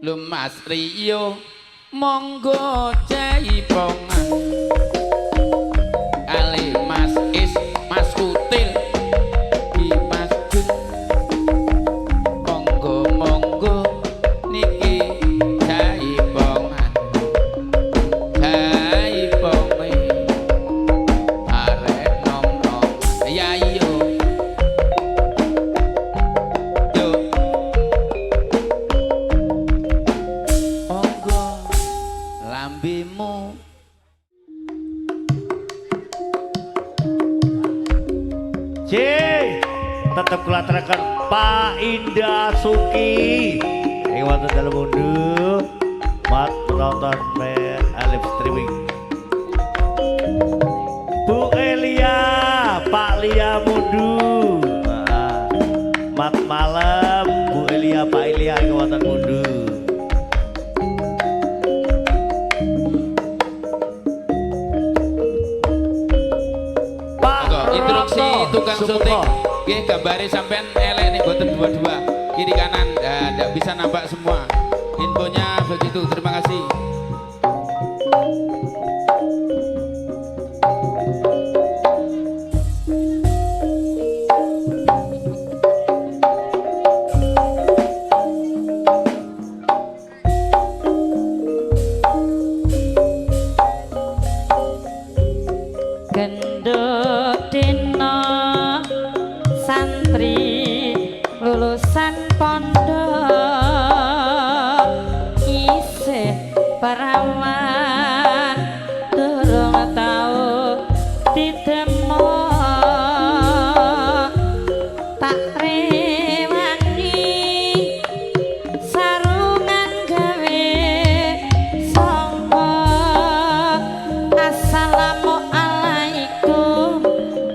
Lho Mas Rio monggo jaipongan kali Mas Is Mas Kutil di Mas Jun monggo niki jaipongan jaiponge arek nom-nom ya iyo yo monggo lambemu tetap kelatarakan Pak Indah Suki yang wonten dalam mundu mat penonton live streaming Bu Elia Pak Lia mundu mat malam Bu Elia Pak Elia yang wonten mundu instruksi tukang syuting nggih gambare sampean elek nih boten dua-dua kiri kanan ndak bisa nampak semua infonya begitu terima kasih lulusan pondok isih perawan durung tau ditemu tak rewangi sarungan gawe sangka assalamualaikum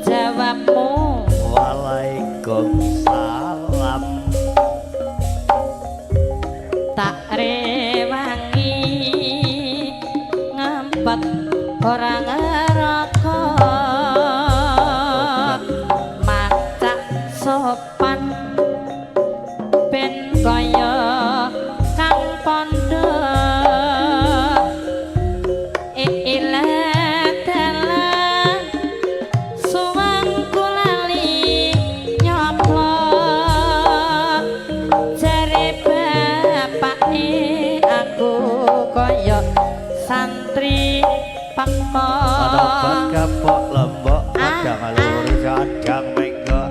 jawabmu waalaikumsalam tak rewangi ngempet orang ngerokok macak sopan ben kaya kang pondok ilah dalan suwangku lali nyoplok jare aku koyo santri pakok ada kapok lembok ada ngalur kadang menggo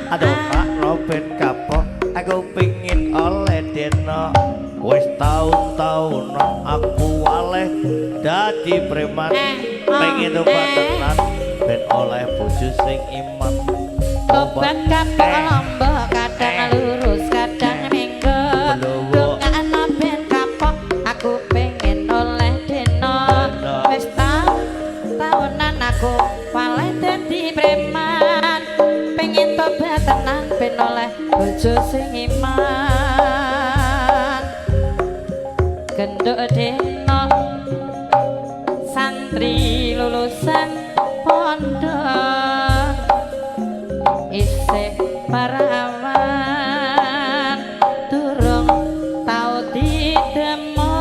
ada pak robin kapok aku pingin oleh deno wis tahun-tahun aku waleh dadi preman pengen tobat tenan ben oleh bojo sing iman tobat kapok lombok kadang lurus kadang menggo dongakno ben kapok aku pengen oleh deno wis tahunan aku waleh dadi preman pengen tobat tenan ben oleh bojo sing iman genduk deno santri lulusan pondok isih perawan durung tau ditemu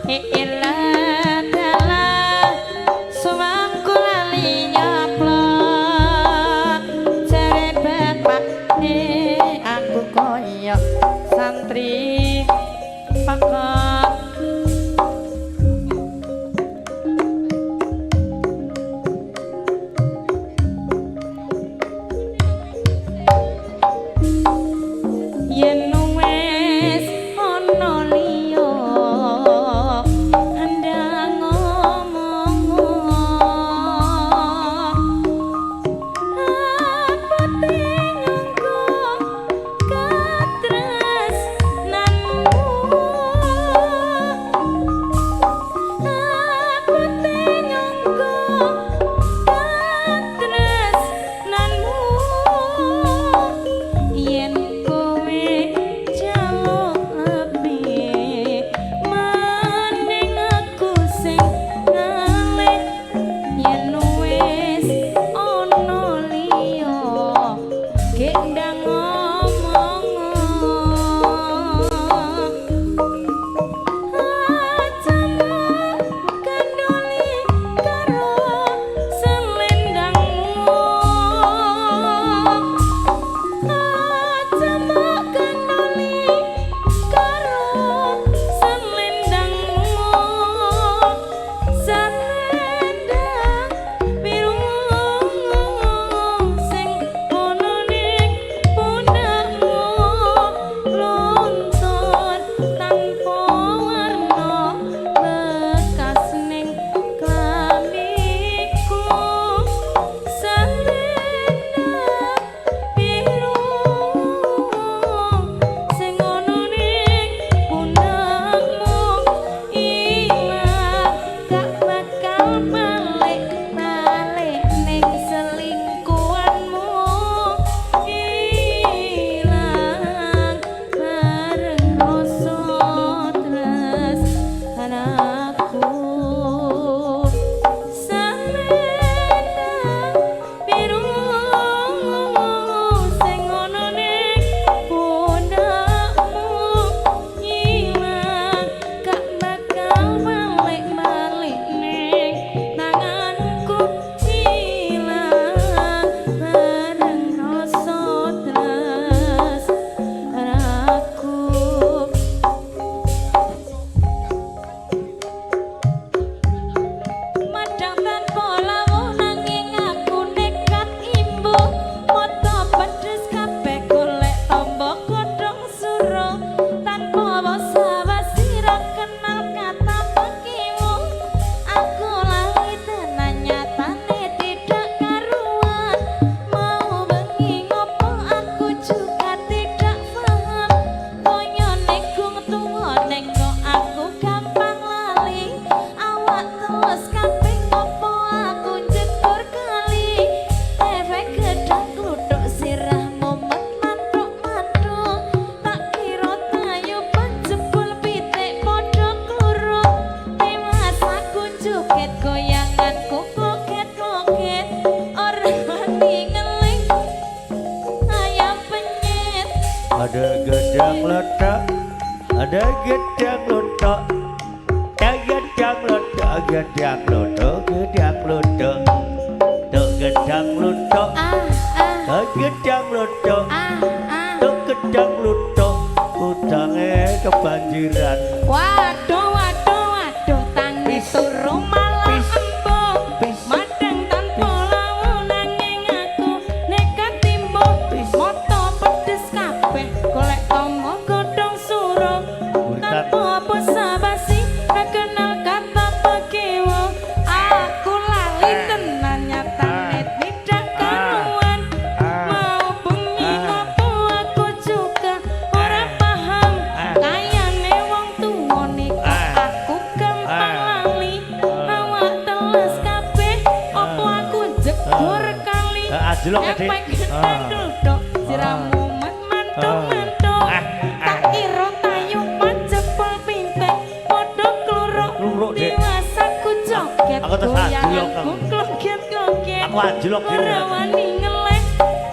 ilah dalan suwangku lali nyoplok jare bapak aku koyo santri pakok yen wis ana liya andang ngomong apa tinggalku katresnanmu apa tinggalku katresnanmu yen kowe gedang ledak, ada gedang ledak, gedang ledak, gedang ledak, gedang ledak, gedang ledak, gedang ledak, gedang ledak, utangnya kebanjiran. Waduh, waduh, waduh, tangi turu malah empuk. Madang tanpa lawu nanging aku nekat timbo. Moto pedes kabeh, golek tomo godhong suruh. Tanpa basa-basi, ra kenal kata pekiwo. Aku lali tenan nyatane tidak karuan. Mau bengi ngopo aku juga ora paham. Kayane wong tuwa niku aku gampang lali. Awak teles kabeh, opo aku jebur kali. Ajlok Dik. Epek duduk siramu mantuk-mantuk. Tak kira tayu panjepol pintek padha kluruk. Kluruk, Dik. Diwasaku joget Aku terus ajlok, goyanganku kloget-kloget. Aku ajlok, Dik. Ora wani ngelek,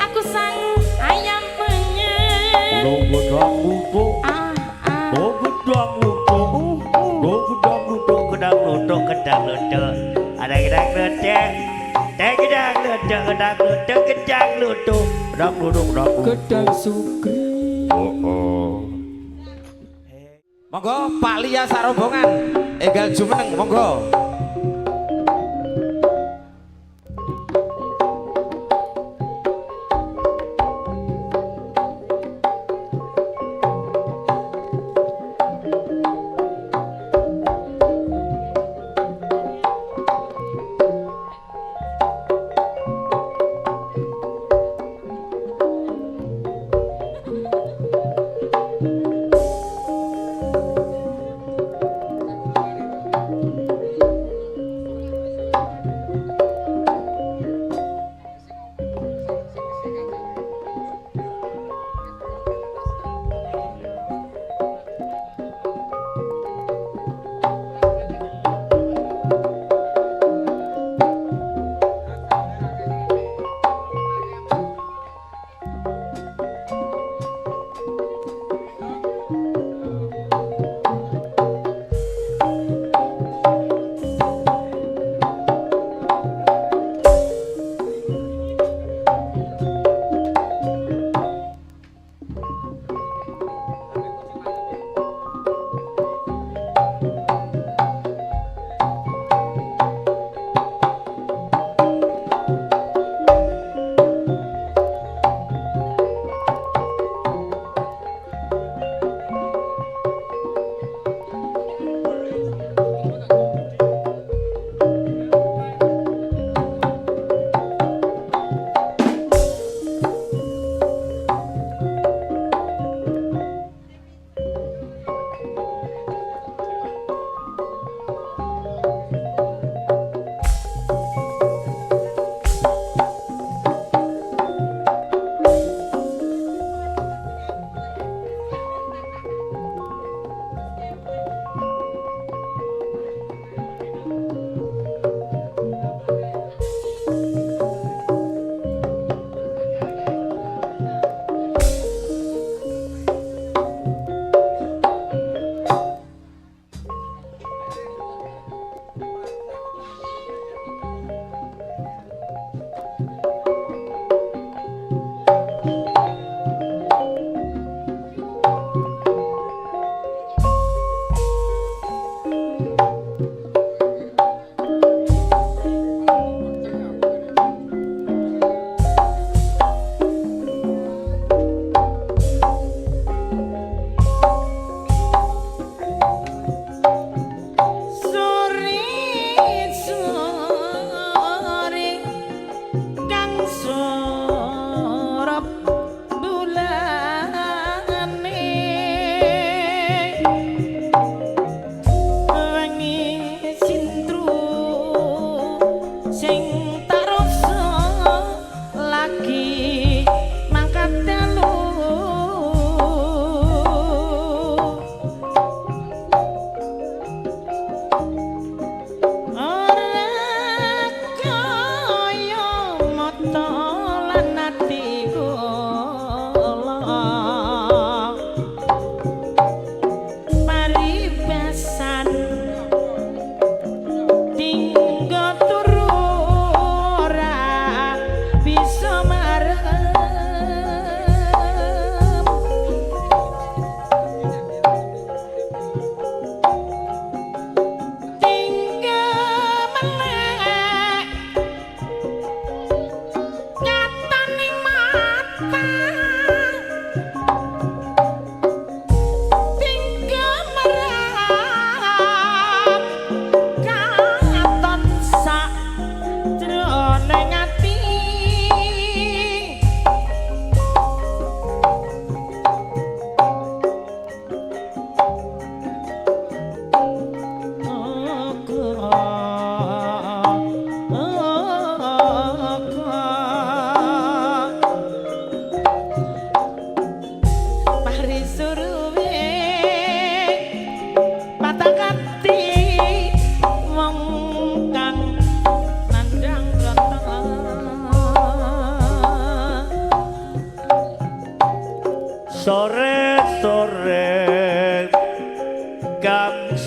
aku sangu ayam penyet. Gedang lutuk, gedang lutuk, gedang lutuk, gedang lutuk, gedang lutuk, ada gedang lutuk. Gedang lutuk, gedang lutuk, gedang lutuk, gedang lutuk, gedang lutuk. Gedang Sugri. Monggo Pak Lia Sarombongan enggal jumeneng monggo.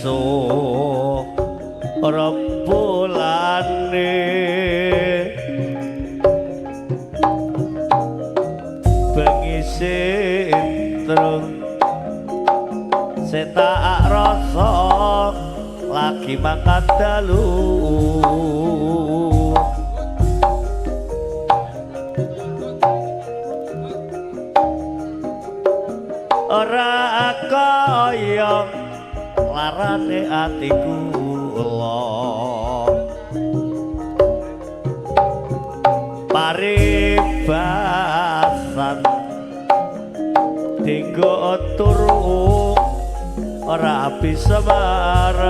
esuk rembulane bengi sintrung setak rasa lagi makan dalu ora kaya larane atiku paribasan dinggo turu ora bisa marem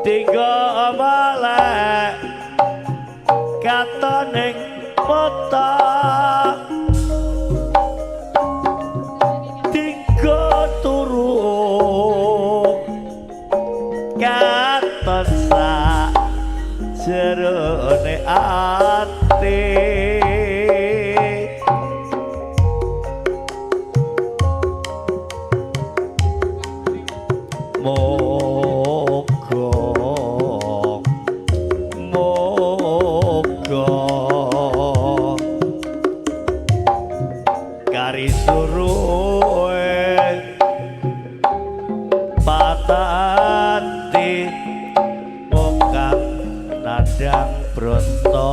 dinggo malek katoning mata dinggo turu katon sak jerone ati moga kari suruhe patati mokang nadang bronto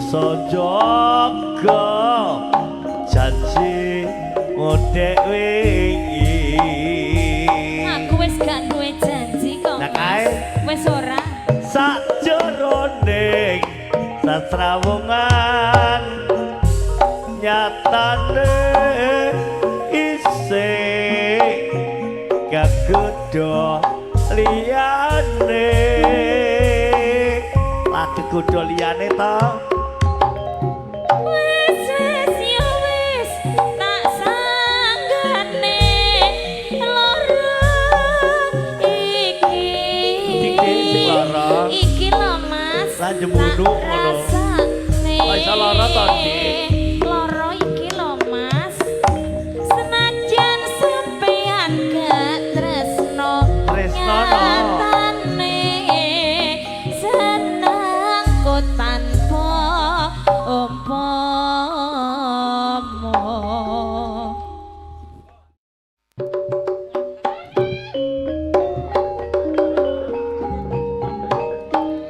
bisa jaga janji ngedek wingi. Aku wis gak duwe janji kok. Nah kae Wis ora. sakjroning sasrawungan nyatane isih gagodho liyane lagi godho liyane to Wis ya wis tak sanggane lara iki. Iki sing lara. Iki lho Mas. Lah jemunduk ngono. Rasane. Kok iso lara to, Dik? Lara iki lho Mas. Senajan sampeyan gak tresno. Tresno no. Nyatane senengku tanpa umpama.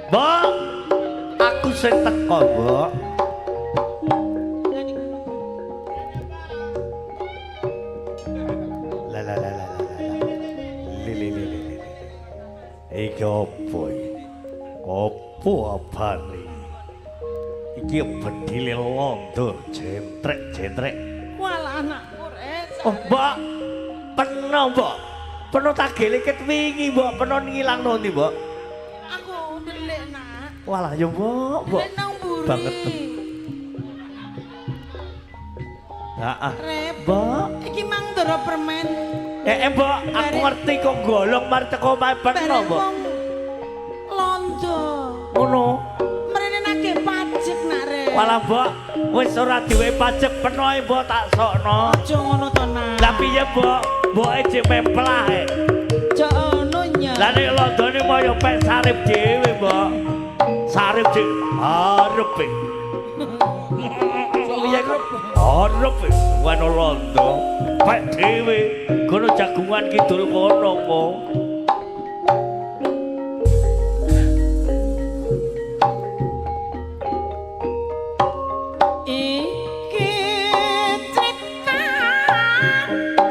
Mbok aku sing teko Mbok la la la la la li iki opo iki opo apane iki bedile londo jentrek Walah anakku res. oh Mbok peno Mbok peno tak geliket wingi Mbok peno ngilangno ndi Mbok Aku ndelik nak. walah ya Mbok Ndelik nang mburi. banget Heeh. Rep. Mbok Iki mang ndoro permen. Mbok, aku ngerti kok golong mari teko omahe peno, Bareng Mbok. wong londo. Ngono. Mrene nagih pajak nak rep. Walah, Mbok, wis ora diwe pajak peno ae, Mbok, tak sokno. Aja ngono to nak. Lah piye, Mbok? Mboke jek memplah ae. Aja ngono nya. Lah nek londone moyo pek sarip dhewe, Mbok. Sarip jek arepe. Piye kok? Arepe wana londo. Pek dhewe kono jagungan kidul kono kok. Iki cerita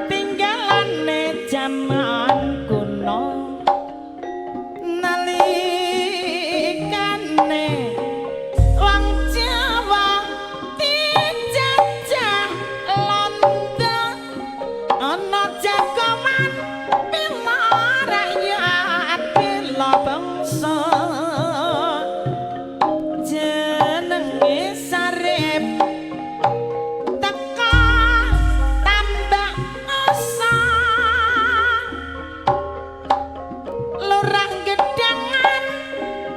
tinggalane jaman kuno. Nalikane wong Jawa dijajah Londo ana jagoan bela rakyat bela bangsa jenenge Sarip teka tambah asa lurah gedangan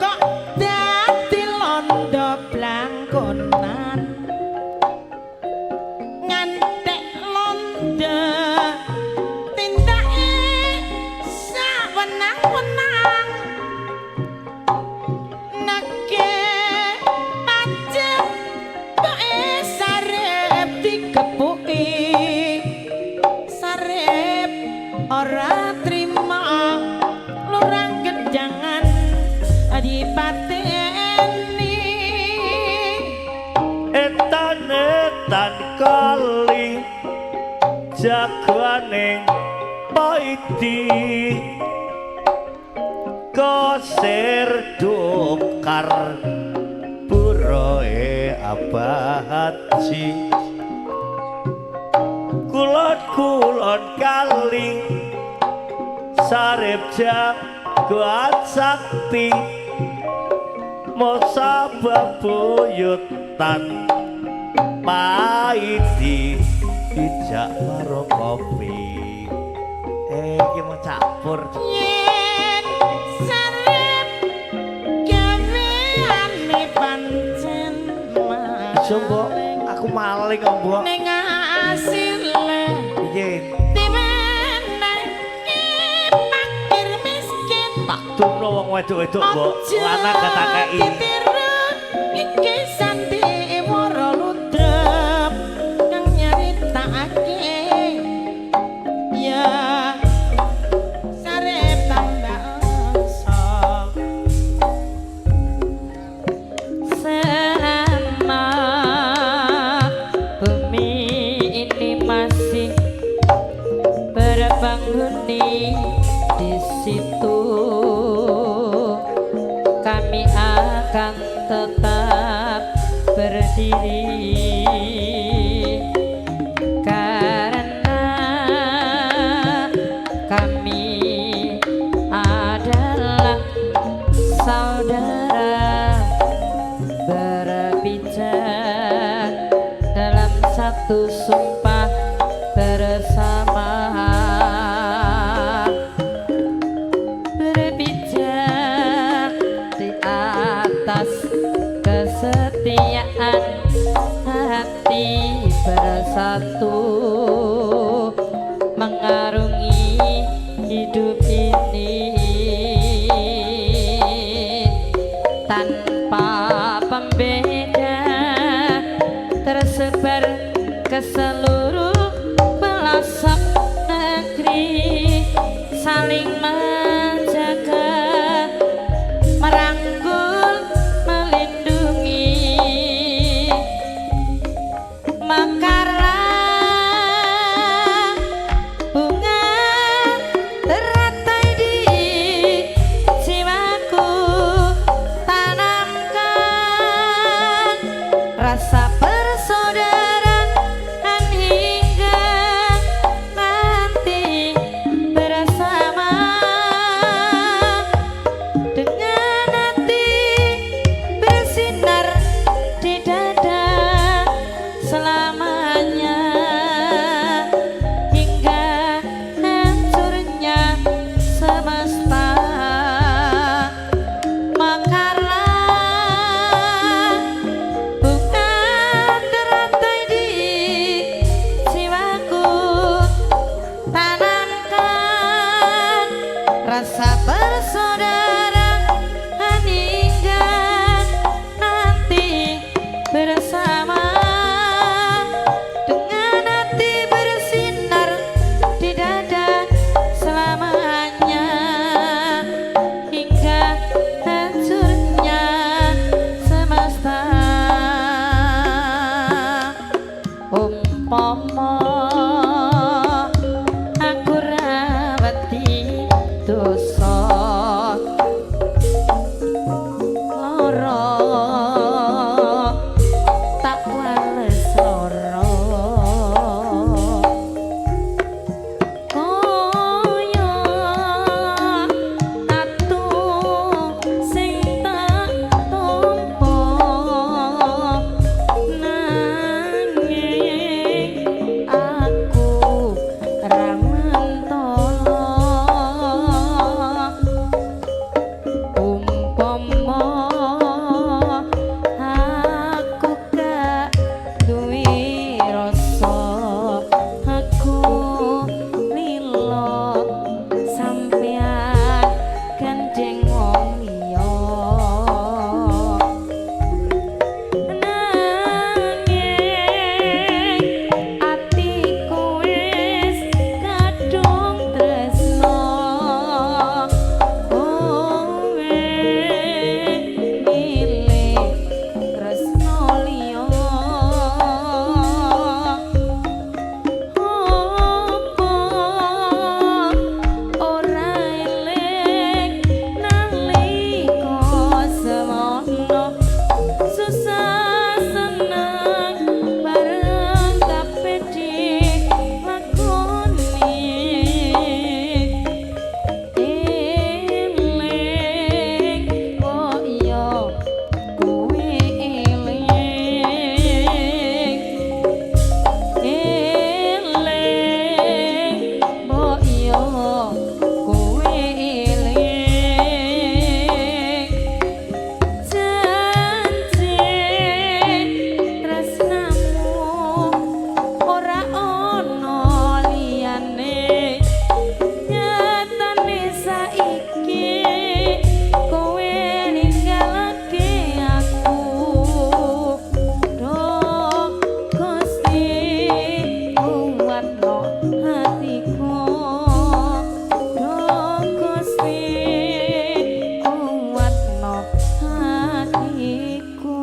kok dadi londo blangkonan ngantek londo tindake sawenang-wenang nake pajak bae Sarip dikepuki Sarip ora trima lurah gedangan dipateni Etan-etan kali jagoane paiti kosir dokar buroe abah haji kulon-kulon kali Sarip jagoan sakti mosa bebuyutan paiti dijak karo kopi iki mau campur yen Sarip gaweane pancen Mbok aku maling kok Mbok ning asile piye dimeneki fakir miskin tak tungno wong wedok-wedok Mbok lanang gak tak kei ditiru iki santi wara ludrep kang nyaritakake ya Sarip tambah asa Sama diri karena kami adalah saudara berpijak dalam satu sumpah bersama, berpijak di atas kesetiaan hati bersatu mengarungi hidup ini tanpa pembeda tersebar ke seluruh pelosok negeri, saling menjaga, merangkul, melindungi. Mekarlah bunga teratai di jiwaku, tanamkan rasa persaudaraan hingga nanti bersama dengan hati bersinar di dada selamanya hingga hancurnya semesta. Mekarlah bunga teratai di jiwaku, tanamkan rasa persaudaraan hingga nanti bersama dengan hati bersinar di dada selamanya hingga hancurnya semesta. Umpama aku rawati dosa lara tak wales lara kaya atu sing tak tampa nanging aku ra mentolo. Umpama aku gak duwe rasa, aku lilo sampeyan gandeng wong liya. Nanging atiku wis kadung tresno milih tresno liya. Apa ora eling nalika semono susah seneng bareng kabeh dilakoni. Eling kok yo kowe eling, eling kok yo kowe eling. Janji tresnamu ora ono liyane, nyatane saiki kowe ninggalake aku. Duh Gusti kuwatno hatiku, duh Gusti kuwatno hatiku.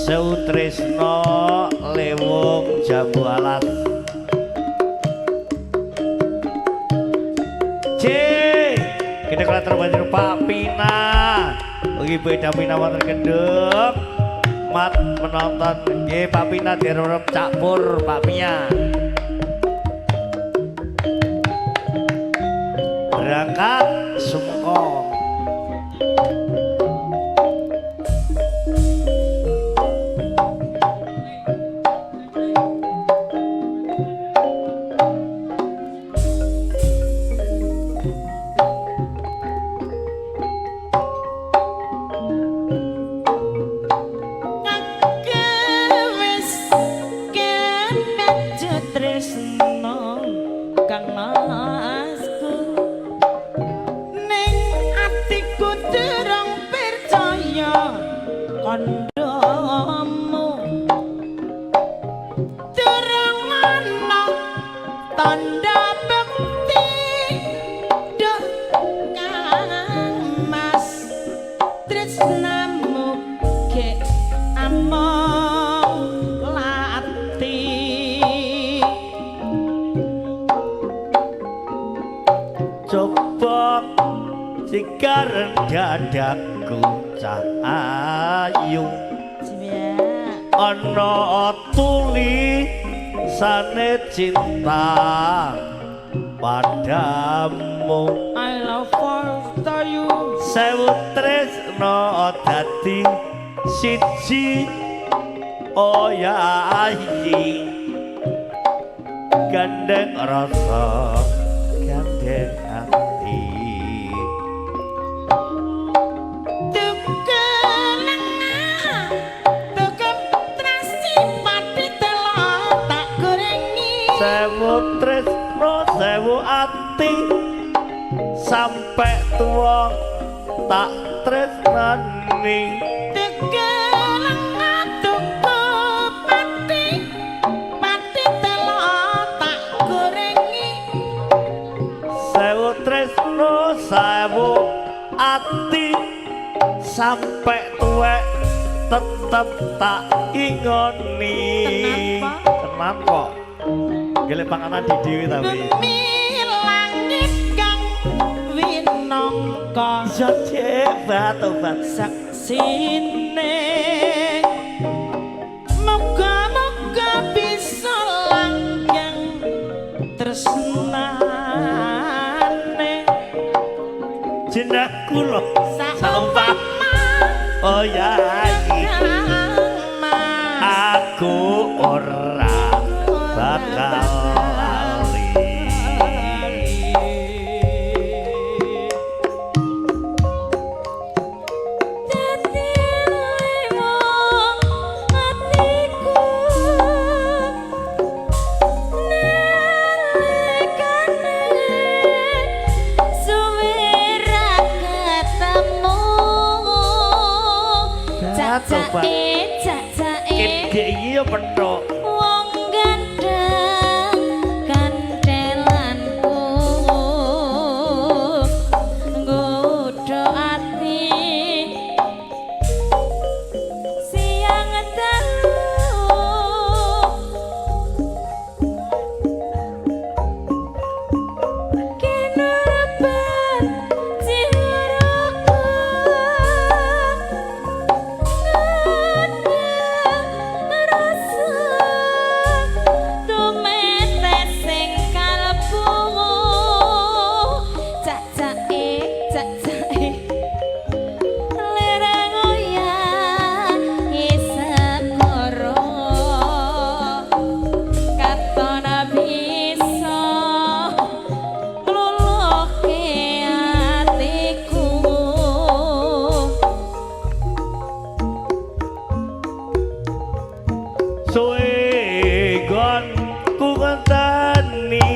Seutresno lewung jambu alas Kita kalau terbanjir Pak Pina. Bagi beda Pina wonten Kendeng. Mat menonton nggih Pak Pina direp campur Pak Mia. Berangkat sungkong. Coba sigaran dadaku cahayu ana tuli sane cinta padamu I love for you sewu tresno dadi siji oh ya gandeng rasa gandeng hati sewu tresno sewu ati sampai tua tak tresnani sewu tresno sewu ati sampai tuwek tetep tak ingoni tenan kok gile panganan di dewi tapi langit kang winangka iso obat saksine moga-moga bisa langgeng tresnane jenakku loh sampah oh ya aku ora bakal lali dadi limo atiku nalikane suwe ra ketemu cacake iki yo petok wong gandeng kandelanku nggodho ati siang dalu kinaraban jiwaku Suegon ku ngenteni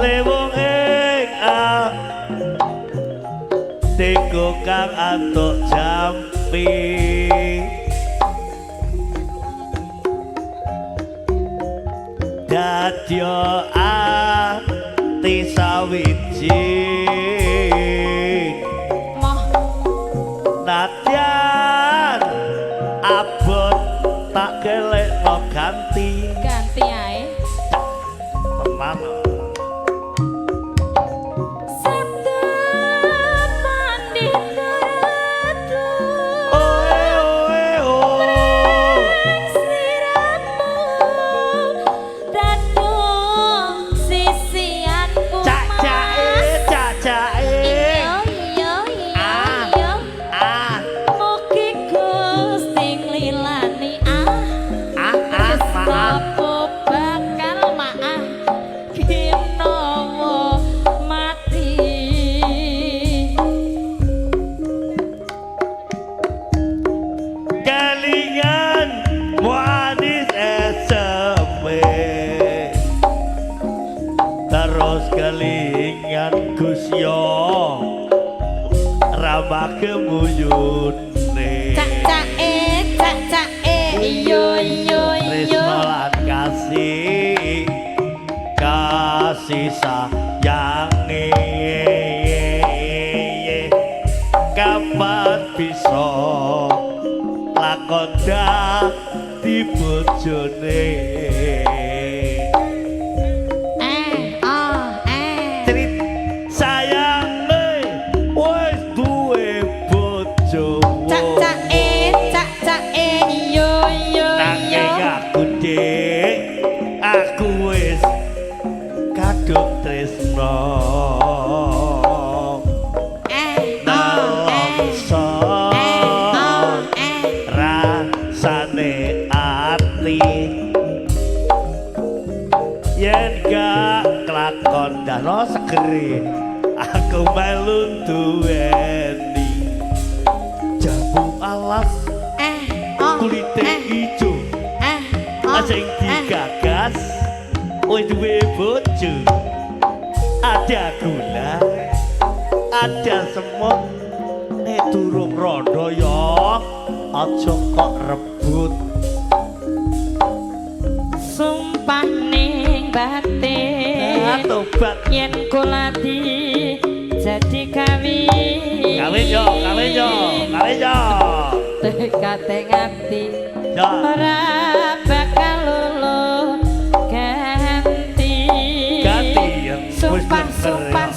lewong ing teko kang atok jampi dadya ati sawiji nadyan abot tak gelekno ganti ganti ae tenan raos kelingan Gusya Rama kemuyune Cak-cake yo yo yo Tresno lan kasih sayange kapan bisa lakon dadi bojone Cerit sayange wis duwe bojo Cak-cake yo yo nanging yo aku dik aku wis kadung tresno nelongso rasane ati yen gak kelakon dano segeri aku melu duweni jambu alas kulite ijo sing digagas wis duwe bojo ada gula ada semut nek durung rondo ya aja kok rebut sumpah ning batin tobat yen kula di jadi kawin kawin yo tekate ngati yo ora bakal luluh ganti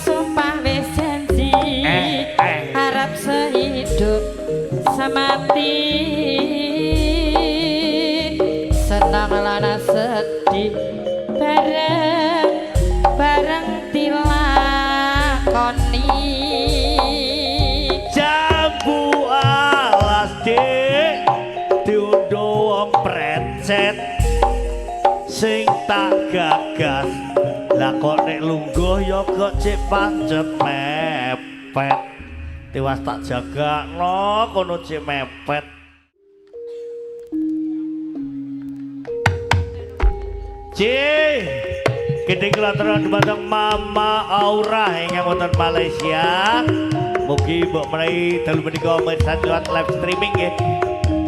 sumpah wis janji harap sehidup semati senang lan sedih bareng dilakoni jambu alas dik diundho wong precet sing tak gagas lah kok nek lungguh ya kok cek pancet mepet tiwas tak jagakno kono cek mepet Gede kelaturan dumateng Mama Aura ingkang wonten Malaysia. Mugi mbok menawi dalu menika mirsani lewat live streaming nggih.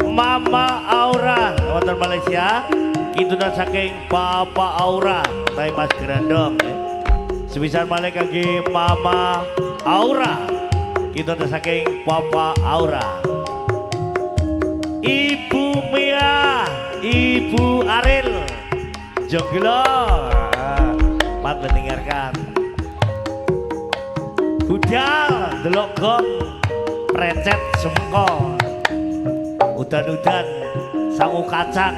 Mama Aura wonten Malaysia. Kintunan saking Bapak Aura, Bae Mas Grandong. Sepisan malih kangge Mama Aura. Kintunan saking Bapak Aura. Ibu Mia, Ibu Aril. Joglo pat mendengarkan budal delok gong precet semko udan-udan sangu kacang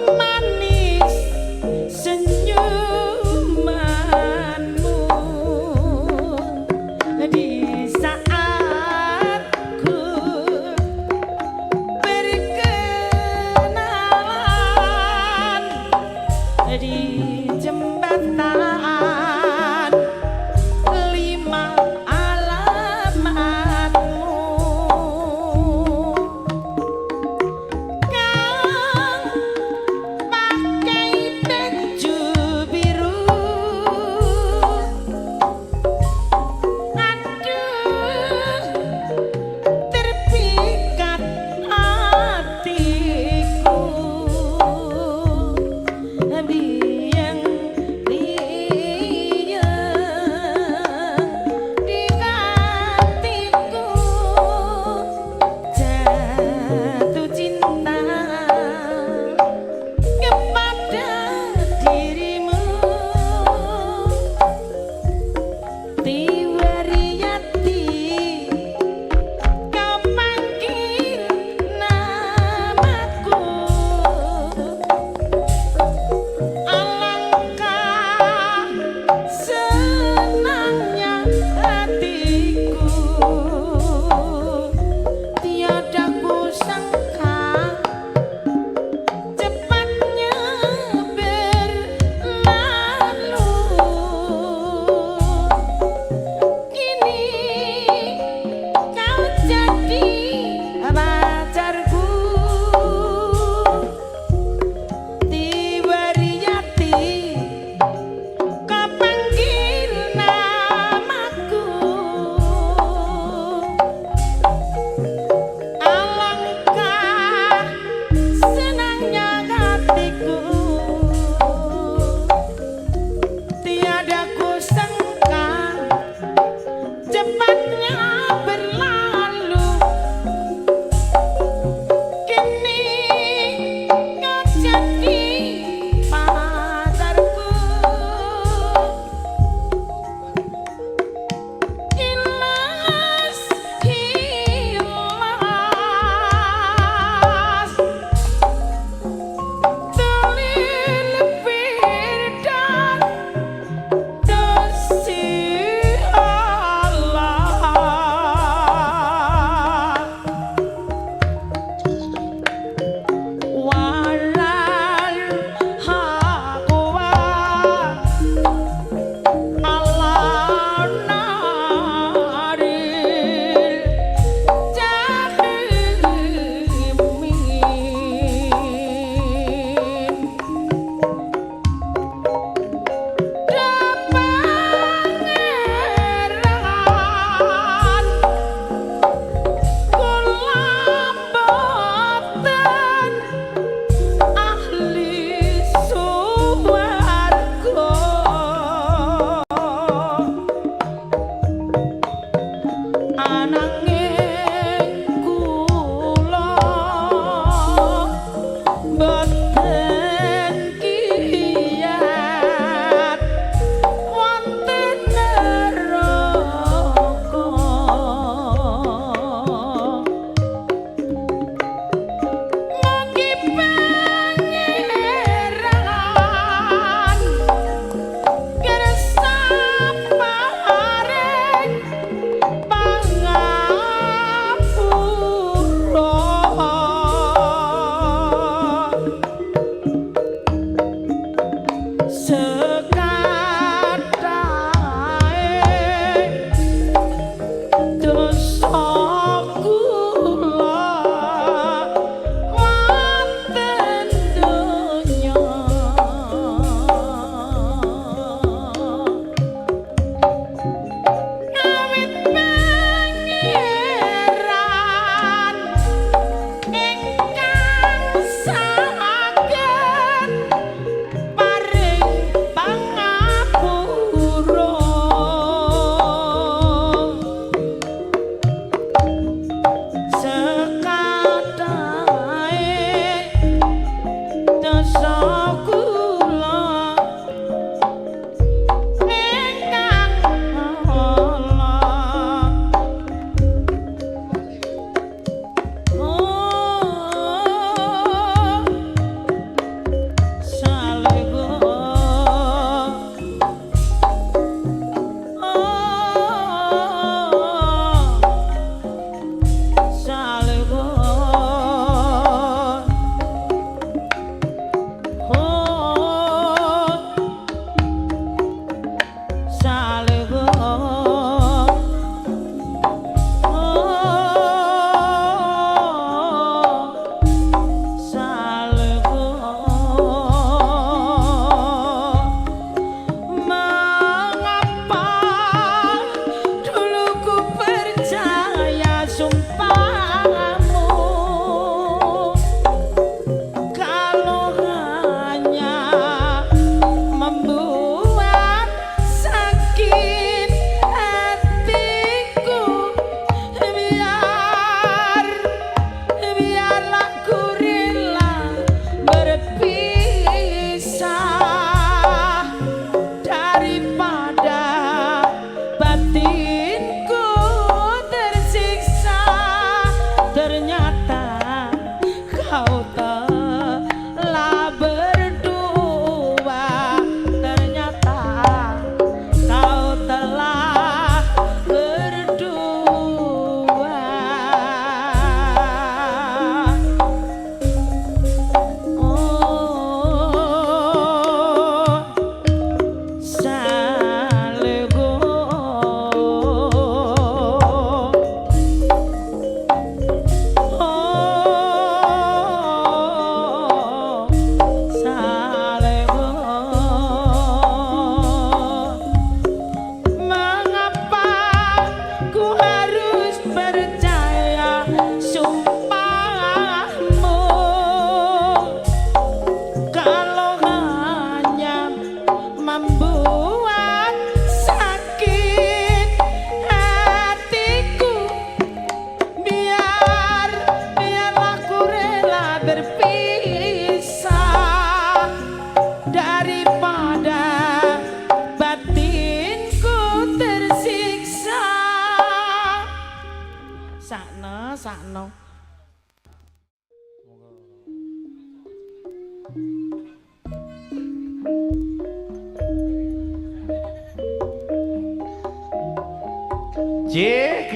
Ma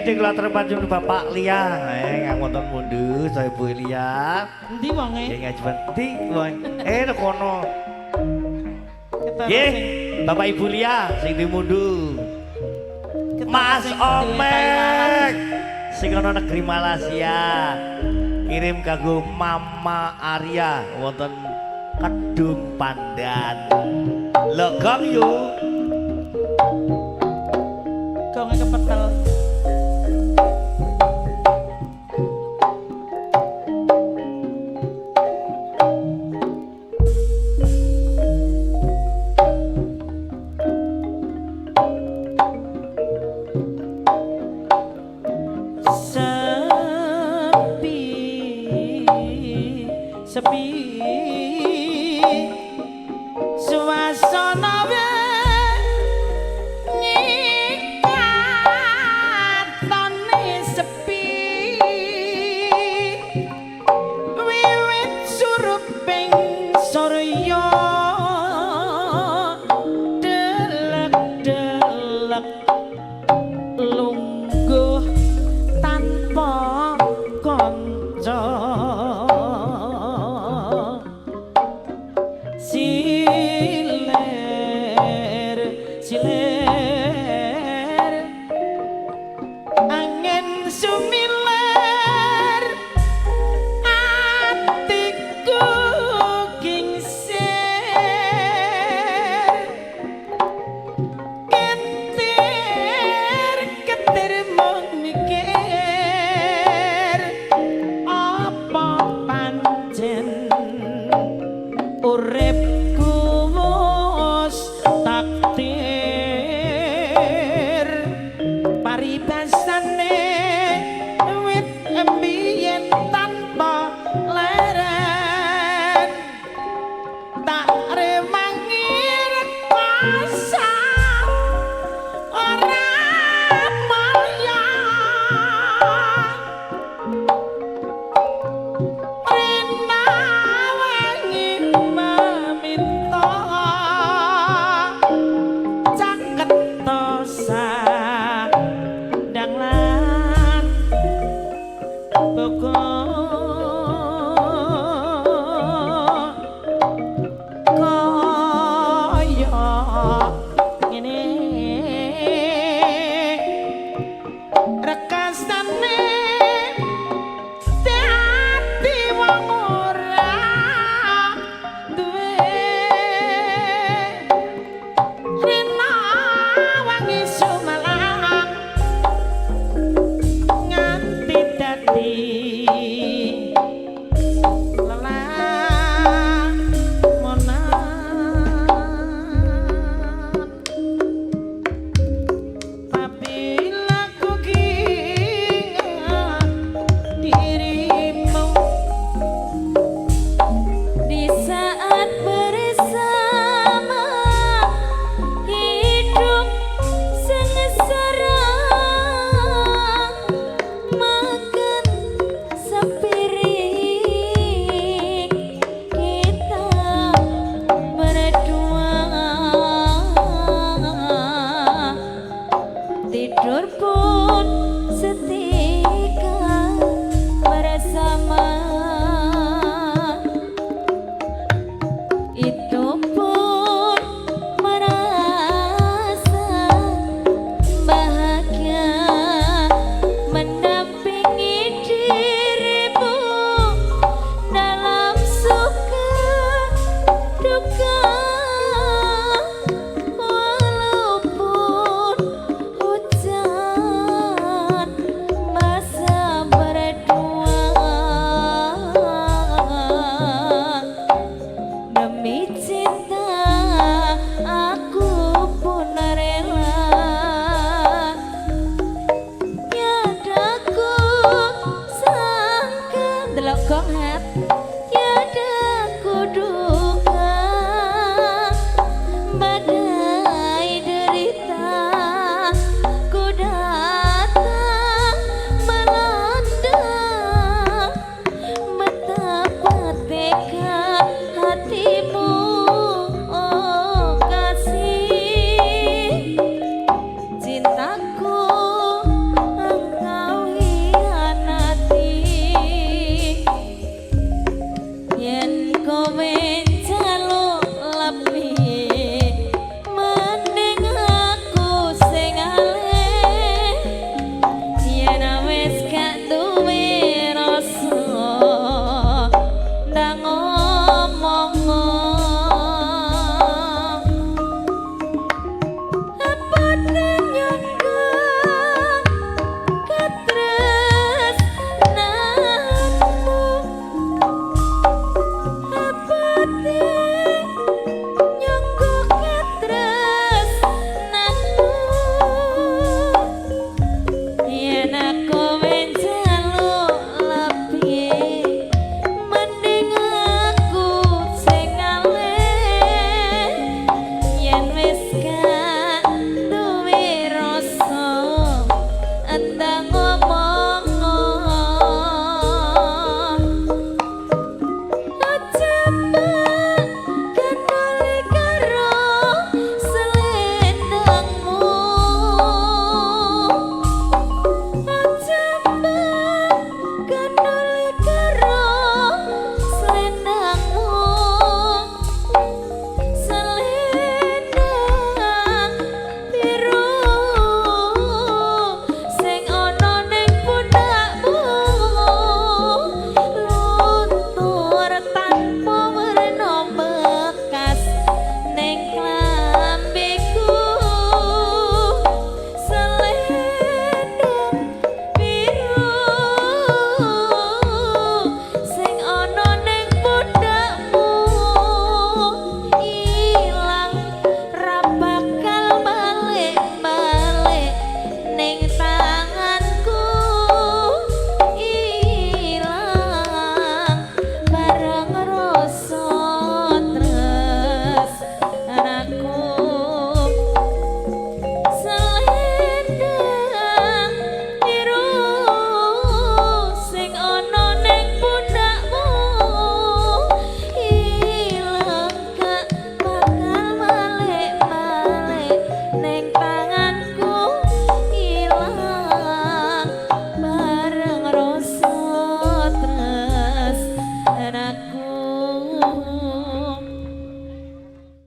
Kita keluar terpanjung Bapak Lia, ngamonton mundu, saya Bu Lia. Endi wonge? Ya ngaji penting, wong. Nek kono. Nggih, Bapak Ibu Lia sing di mundu. Mas Omek sing ana negeri Malaysia. Kirim kanggo Mama Arya wonten Kedung Pandan. Legong yuk. Gonge kepetel. Sepi suasana nyikatone sepi wiwit suruping surya delek-delek lungguh tanpa kanca siler angin sumiler atiku kingsir kintir Anakku